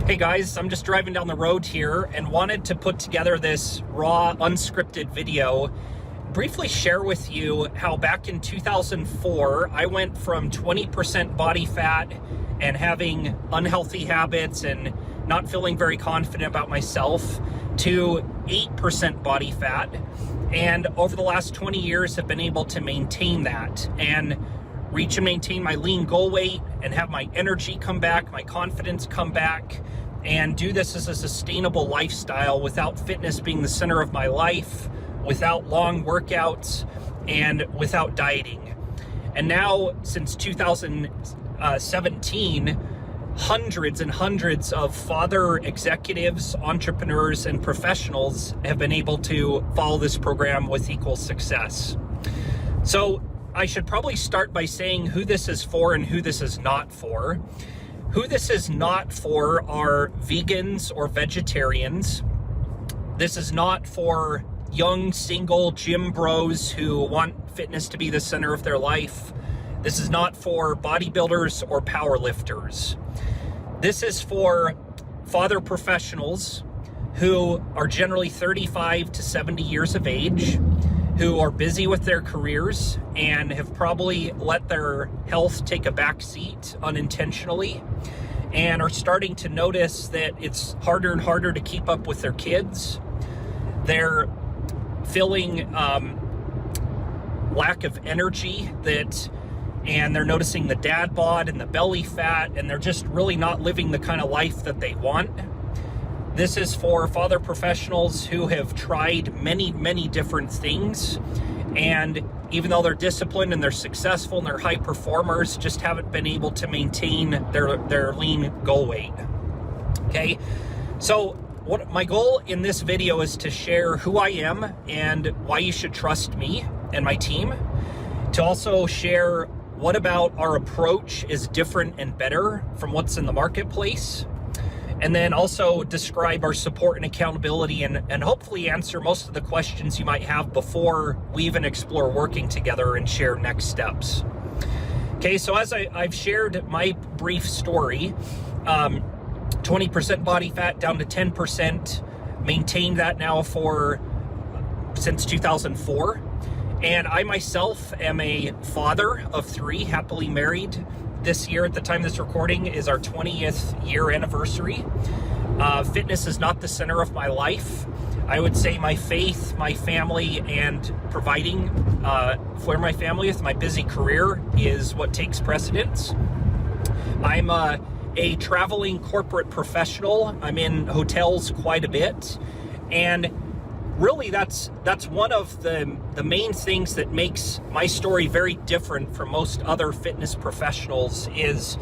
Hey guys, I'm just driving down the road here and wanted to put together this raw, unscripted video, briefly share with you how back in 2004, I went from 20% body fat and having unhealthy habits and not feeling very confident about myself to 8% body fat. And over the last 20 years have been able to maintain that and reach and maintain my lean goal weight and have my energy come back, my confidence come back, and do this as a sustainable lifestyle without fitness being the center of my life, without long workouts, and without dieting. And now, since 2017, hundreds and hundreds of father executives, entrepreneurs, and professionals have been able to follow this program with equal success. So I should probably start by saying who this is for and who this is not for. Who this is not for are vegans or vegetarians. This is not for young, single gym bros who want fitness to be the center of their life. This is not for bodybuilders or powerlifters. This is for father professionals who are generally 35 to 70 years of age, who are busy with their careers and have probably let their health take a back seat unintentionally and are starting to notice that it's harder and harder to keep up with their kids. They're feeling lack of energy and they're noticing the dad bod and the belly fat, and they're just really not living the kind of life that they want. This is for father professionals who have tried many, many different things, and even though they're disciplined and they're successful and they're high performers, just haven't been able to maintain their lean goal weight. Okay, so what my goal in this video is to share who I am and why you should trust me and my team, to also share what about our approach is different and better from what's in the marketplace, and then also describe our support and accountability and hopefully answer most of the questions you might have before we even explore working together and share next steps. Okay, so as I've shared my brief story, 20% body fat down to 10%, maintained that now since 2004. And I myself am a father of 3, happily married. This year, at the time of this recording, is our 20th year anniversary. Fitness is not the center of my life. I would say my faith, my family, and providing for my family with my busy career is what takes precedence. I'm a traveling corporate professional. I'm in hotels quite a bit, and really that's one of the main things that makes my story very different from most other fitness professionals. Is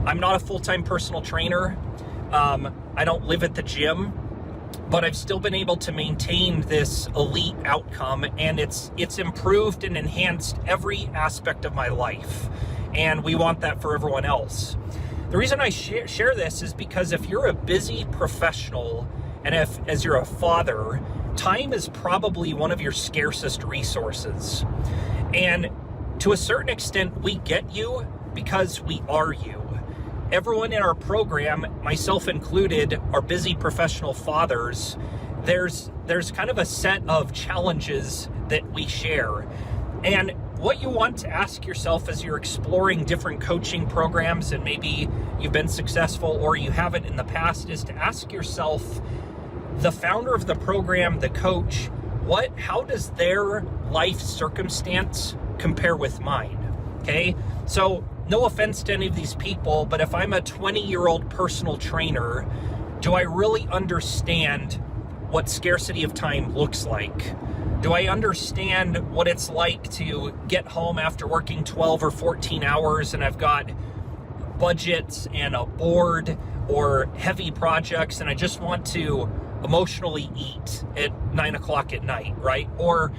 I'm not a full-time personal trainer. I don't live at the gym, but I've still been able to maintain this elite outcome, and it's improved and enhanced every aspect of my life, and we want that for everyone else. The reason I share this is because if you're a busy professional and as you're a father, time is probably one of your scarcest resources. And to a certain extent, we get you because we are you. Everyone in our program, myself included, are busy professional fathers. There's kind of a set of challenges that we share. And what you want to ask yourself as you're exploring different coaching programs, and maybe you've been successful or you haven't in the past, is to ask yourself, the founder of the program, the coach, how does their life circumstance compare with mine? Okay, so no offense to any of these people, but if I'm a 20-year-old personal trainer, do I really understand what scarcity of time looks like? Do I understand what it's like to get home after working 12 or 14 hours and I've got budgets and a board or heavy projects and I just want to emotionally eat at 9 o'clock at night, right? Or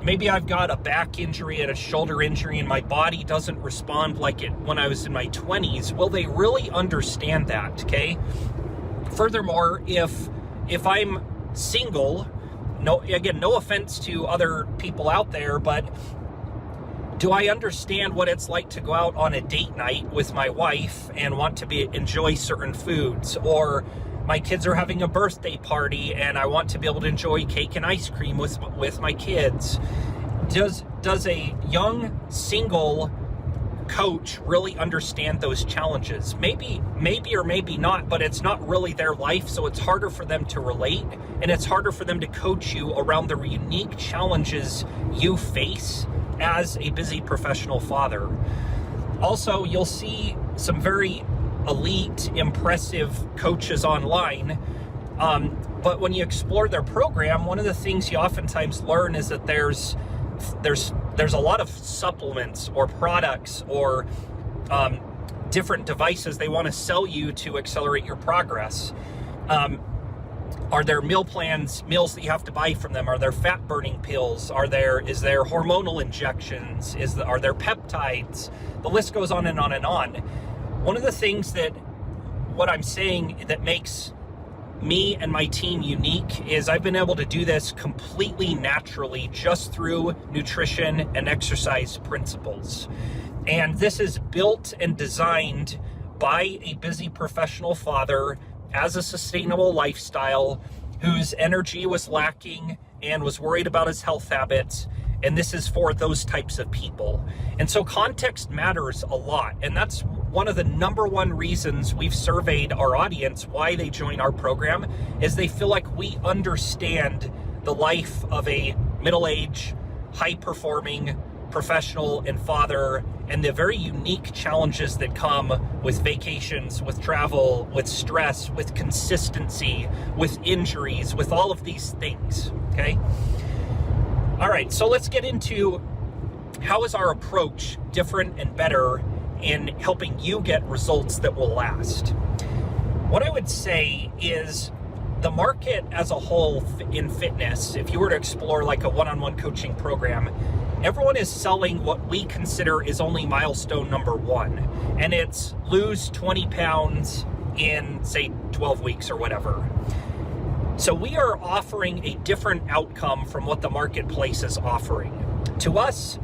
maybe I've got a back injury and a shoulder injury and my body doesn't respond like it when I was in my 20s. Will they really understand that? Okay. Furthermore, if I'm single, no offense to other people out there, but Do I understand what it's like to go out on a date night with my wife and want to enjoy certain foods? Or my kids are having a birthday party and I want to be able to enjoy cake and ice cream with my kids. Does a young single coach really understand those challenges? Maybe or maybe not, but it's not really their life, so it's harder for them to relate, and it's harder for them to coach you around the unique challenges you face as a busy professional father. Also, you'll see some very elite, impressive coaches online, but when you explore their program, one of the things you oftentimes learn is that there's a lot of supplements or products or different devices they want to sell you to accelerate your progress. Are there meals that you have to buy from them? Are there fat burning pills? Is there hormonal injections? Are there peptides? The list goes on and on and on. One of the things what I'm saying that makes me and my team unique is I've been able to do this completely naturally just through nutrition and exercise principles. And this is built and designed by a busy professional father as a sustainable lifestyle whose energy was lacking and was worried about his health habits. And this is for those types of people. And so context matters a lot. And that's one of the number one reasons we've surveyed our audience why they join our program, is they feel like we understand the life of a middle-aged, high-performing professional and father, and the very unique challenges that come with vacations, with travel, with stress, with consistency, with injuries, with all of these things, okay? All right, so let's get into how is our approach different and better in helping you get results that will last. What I would say is the market as a whole in fitness, if you were to explore like a one-on-one coaching program, everyone is selling what we consider is only milestone number one, and it's lose 20 pounds in, say, 12 weeks or whatever. So we are offering a different outcome from what the marketplace is offering. To us,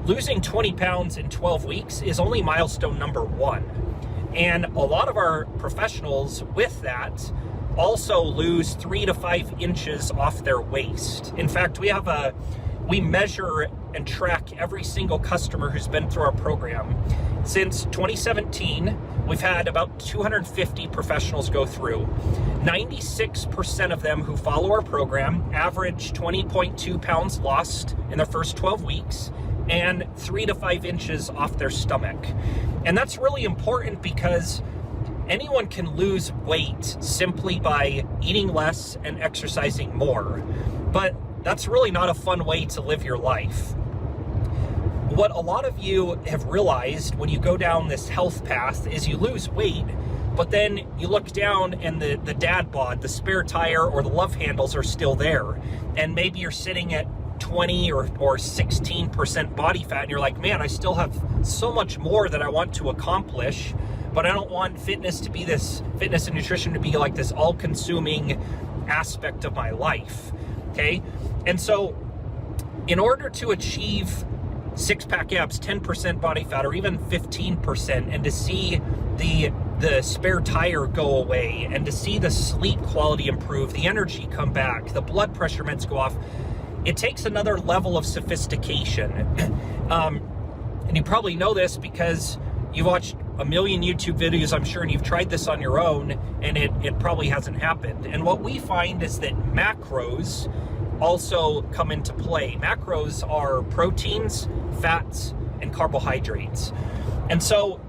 losing 20 pounds in 12 weeks is only milestone number one. And a lot of our professionals with that also lose 3 to 5 inches off their waist. In fact, we measure and track every single customer who's been through our program. Since 2017, we've had about 250 professionals go through. 96% of them who follow our program average 20.2 pounds lost in their first 12 weeks and 3 to 5 inches off their stomach. And that's really important because anyone can lose weight simply by eating less and exercising more. But that's really not a fun way to live your life. What a lot of you have realized when you go down this health path is you lose weight, but then you look down and the dad bod, the spare tire, or the love handles are still there. And maybe you're sitting at 20 or 16% body fat, and you're like, man, I still have so much more that I want to accomplish, but I don't want fitness and nutrition to be like this all-consuming aspect of my life, okay? And so in order to achieve six-pack abs, 10% body fat, or even 15%, and to see the spare tire go away, and to see the sleep quality improve, the energy come back, the blood pressure meds go off, it takes another level of sophistication. And you probably know this because you've watched a million YouTube videos, I'm sure, and you've tried this on your own, and it probably hasn't happened. And what we find is that macros also come into play. Macros are proteins, fats, and carbohydrates. And so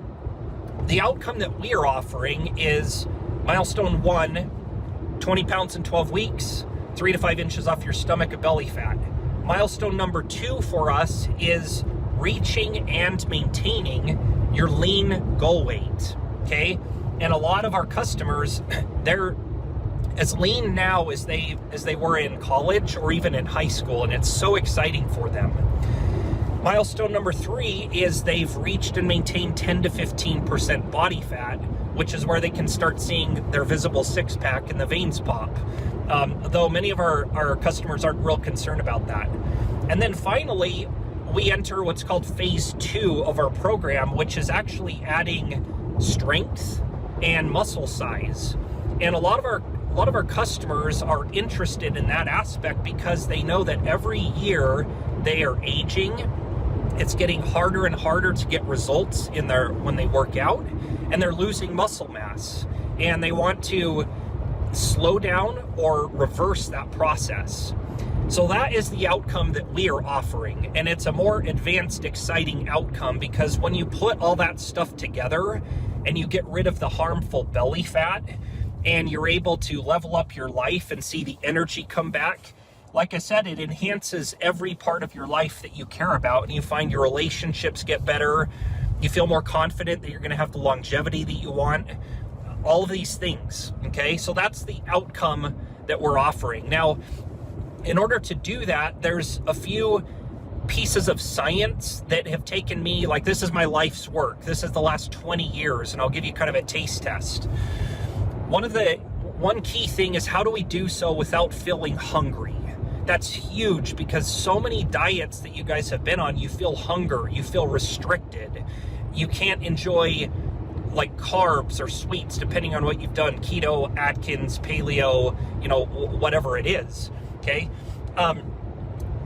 the outcome that we are offering is milestone 1, 20 pounds in 12 weeks, 3 to 5 inches off your stomach of belly fat. Milestone number 2 for us is reaching and maintaining your lean goal weight, okay? And a lot of our customers, they're as lean now as they were in college or even in high school, and it's so exciting for them. Milestone number 3 is they've reached and maintained 10 to 15% body fat, which is where they can start seeing their visible six-pack and the veins pop. Though many of our customers aren't real concerned about that. And then finally, we enter what's called phase 2 of our program, which is actually adding strength and muscle size. And a lot of our customers are interested in that aspect because they know that every year they are aging. It's getting harder and harder to get results when they work out, and they're losing muscle mass, and they want to slow down or reverse that process. So that is the outcome that we are offering, and it's a more advanced, exciting outcome, because when you put all that stuff together and you get rid of the harmful belly fat and you're able to level up your life and see the energy come back, like I said, it enhances every part of your life that you care about, and you find your relationships get better. You feel more confident that you're going to have the longevity that you want. All of these things, okay? So that's the outcome that we're offering. Now, in order to do that, there's a few pieces of science that have taken me, like, this is my life's work. This is the last 20 years, and I'll give you kind of a taste test. One key thing is, how do we do so without feeling hungry? That's huge, because so many diets that you guys have been on, you feel hunger, you feel restricted. You can't enjoy like carbs or sweets, depending on what you've done, keto, Atkins, paleo, whatever it is, okay?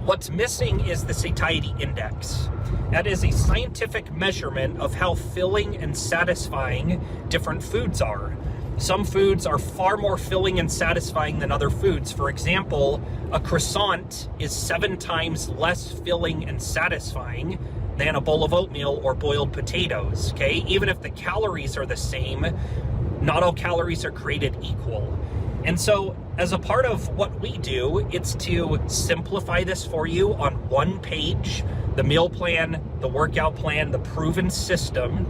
What's missing is the satiety index. That is a scientific measurement of how filling and satisfying different foods are. Some foods are far more filling and satisfying than other foods. For example, a croissant is 7 times less filling and satisfying than a bowl of oatmeal or boiled potatoes, okay? Even if the calories are the same, not all calories are created equal. And so, as a part of what we do, it's to simplify this for you on one page: the meal plan, the workout plan, the proven system.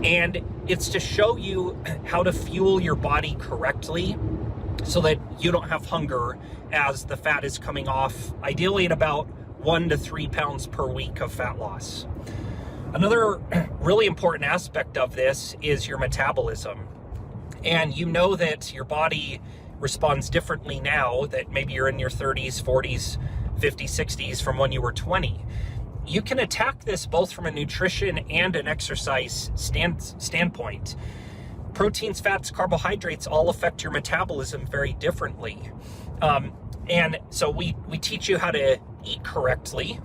And it's to show you how to fuel your body correctly so that you don't have hunger as the fat is coming off, ideally at about 1 to 3 pounds per week of fat loss. Another really important aspect of this is your metabolism. And you know that your body responds differently now that maybe you're in your 30s, 40s, 50s, 60s from when you were 20. You can attack this both from a nutrition and an exercise standpoint. Proteins, fats, carbohydrates all affect your metabolism very differently. And so we teach you how to eat correctly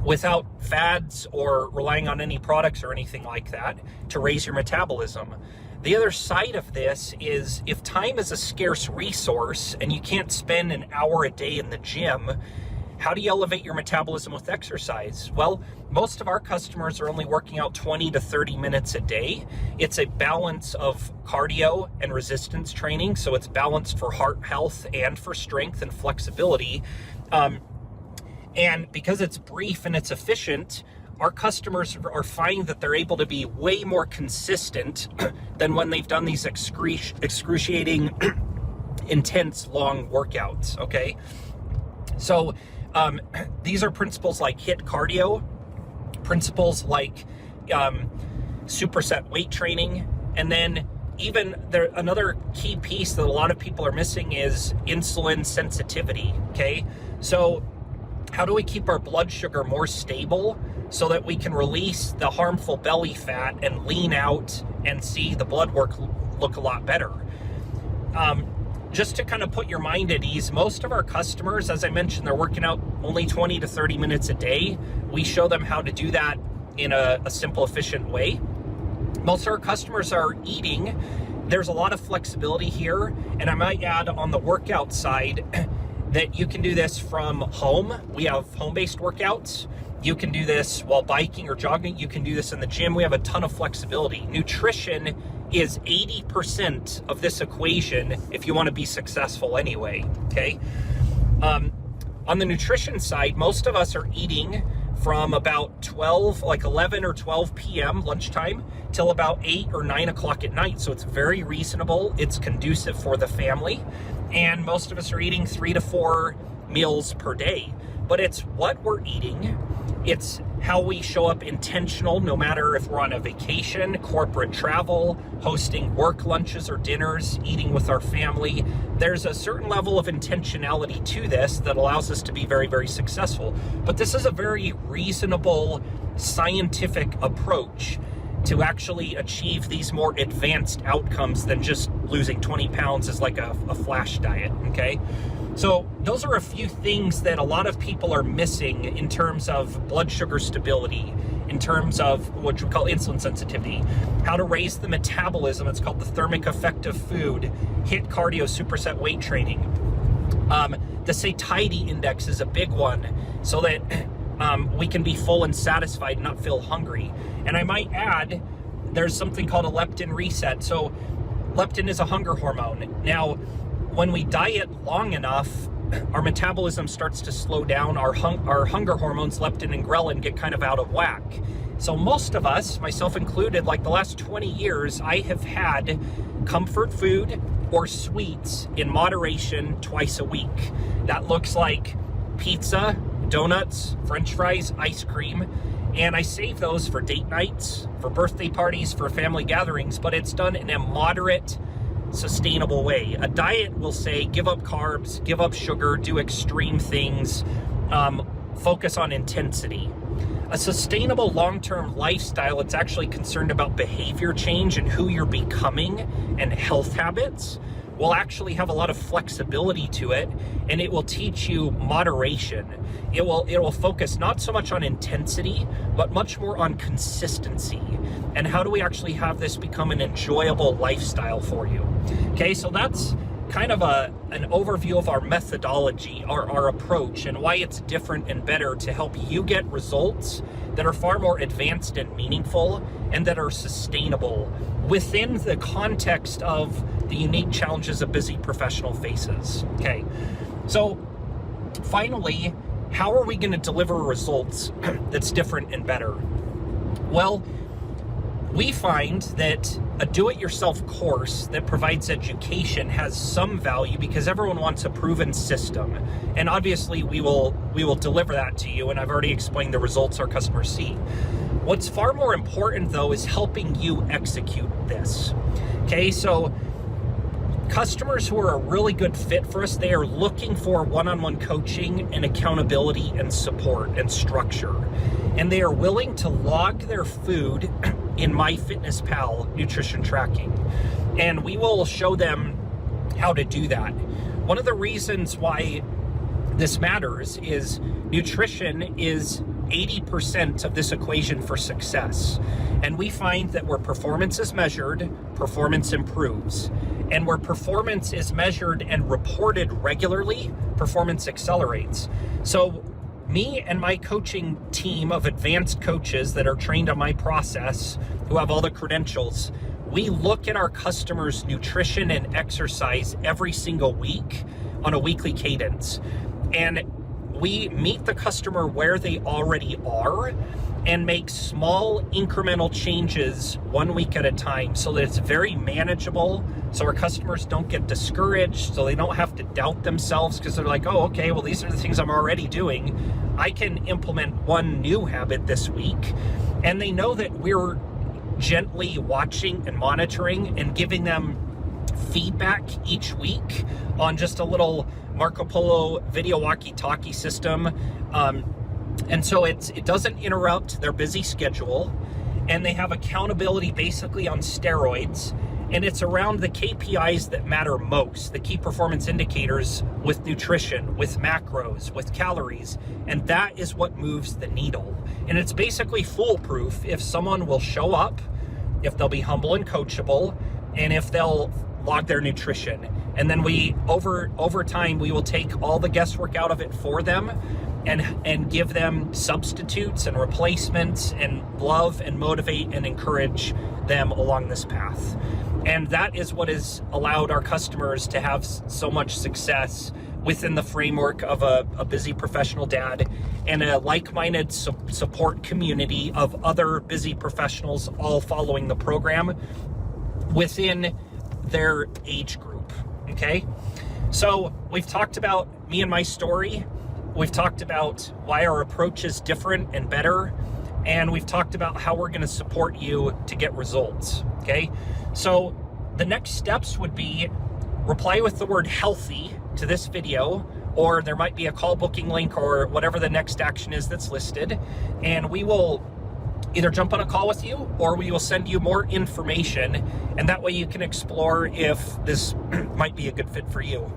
without fads or relying on any products or anything like that to raise your metabolism. The other side of this is, if time is a scarce resource and you can't spend an hour a day in the gym, how do you elevate your metabolism with exercise? Well, most of our customers are only working out 20 to 30 minutes a day. It's a balance of cardio and resistance training, so it's balanced for heart health and for strength and flexibility. And because it's brief and it's efficient, our customers are finding that they're able to be way more consistent than when they've done these excruciating, intense, long workouts, okay? So these are principles like HIIT cardio, principles like superset weight training, and then even another key piece that a lot of people are missing is insulin sensitivity, okay? So how do we keep our blood sugar more stable so that we can release the harmful belly fat and lean out and see the blood work look a lot better? Just to kind of put your mind at ease, most of our customers, as I mentioned, they're working out only 20 to 30 minutes a day. We show them how to do that in a simple, efficient way. Most of our customers are eating. There's a lot of flexibility here, and I might add on the workout side that you can do this from home. We have home-based workouts. You can do this while biking or jogging. You can do this in the gym. We have a ton of flexibility. Nutrition is 80% of this equation if you want to be successful anyway, okay? On the nutrition side, most of us are eating from about 11 or 12 p.m. lunchtime till about 8 or 9 o'clock at night. So it's very reasonable. It's conducive for the family. And most of us are eating 3 to 4 meals per day. But it's what we're eating. It's how we show up intentional, no matter if we're on a vacation, corporate travel, hosting work lunches or dinners, eating with our family. There's a certain level of intentionality to this that allows us to be very, very successful. But this is a very reasonable, scientific approach to actually achieve these more advanced outcomes than just losing 20 pounds as like a flash diet, okay? So those are a few things that a lot of people are missing in terms of blood sugar stability, in terms of what we call insulin sensitivity, how to raise the metabolism. It's called the thermic effect of food, HIIT cardio, superset weight training. The satiety index is a big one, so that we can be full and satisfied, not feel hungry. And I might add, there's something called a leptin reset. So leptin is a hunger hormone. Now, when we diet long enough, our metabolism starts to slow down. Our hunger hormones, leptin and ghrelin, get kind of out of whack. So most of us, myself included, like the last 20 years, I have had comfort food or sweets in moderation twice a week. That looks like pizza, donuts, French fries, ice cream, and I save those for date nights, for birthday parties, for family gatherings, but it's done in a moderate, sustainable way. A diet will say, give up carbs, give up sugar, do extreme things, focus on intensity. A sustainable long-term lifestyle, it's actually concerned about behavior change and who you're becoming and health habits, will actually have a lot of flexibility to it, and it will teach you moderation. It will focus not so much on intensity, but much more on consistency. And how do we actually have this become an enjoyable lifestyle for you? Okay, so that's kind of an overview of our methodology, our approach, and why it's different and better to help you get results that are far more advanced and meaningful and that are sustainable within the context of the unique challenges a busy professional faces. Okay, so finally, how are we going to deliver results that's different and better? Well, we find that a do-it-yourself course that provides education has some value because everyone wants a proven system. And obviously we will deliver that to you, and I've already explained the results our customers see. What's far more important though is helping you execute this. Okay, so customers who are a really good fit for us, they are looking for one-on-one coaching and accountability and support and structure. And they are willing to log their food in MyFitnessPal nutrition tracking. And we will show them how to do that. One of the reasons why this matters is nutrition is 80% of this equation for success. And we find that where performance is measured, performance improves. And where performance is measured and reported regularly, performance accelerates. So me and my coaching team of advanced coaches that are trained on my process, who have all the credentials, we look at our customers' nutrition and exercise every single week on a weekly cadence. And we meet the customer where they already are and make small incremental changes 1 week at a time so that it's very manageable, so our customers don't get discouraged, so they don't have to doubt themselves because they're like, oh, okay, well, these are the things I'm already doing. I can implement one new habit this week. And they know that we're gently watching and monitoring and giving them feedback each week on just a little Marco Polo video walkie-talkie system. And so it doesn't interrupt their busy schedule, and they have accountability basically on steroids, and it's around the KPIs that matter most, the key performance indicators with nutrition, with macros, with calories, and that is what moves the needle. And it's basically foolproof if someone will show up, if they'll be humble and coachable, and if they'll log their nutrition. And then we, over time, we will take all the guesswork out of it for them and give them substitutes and replacements and love and motivate and encourage them along this path. And that is what has allowed our customers to have so much success within the framework of a busy professional dad and a like-minded support community of other busy professionals all following the program within their age group. Okay, so we've talked about me and my story. We've talked about why our approach is different and better. And we've talked about how we're going to support you to get results. Okay. So the next steps would be reply with the word healthy to this video, or there might be a call booking link or whatever the next action is that's listed. And we will either jump on a call with you, or we will send you more information. And that way you can explore if this might be a good fit for you.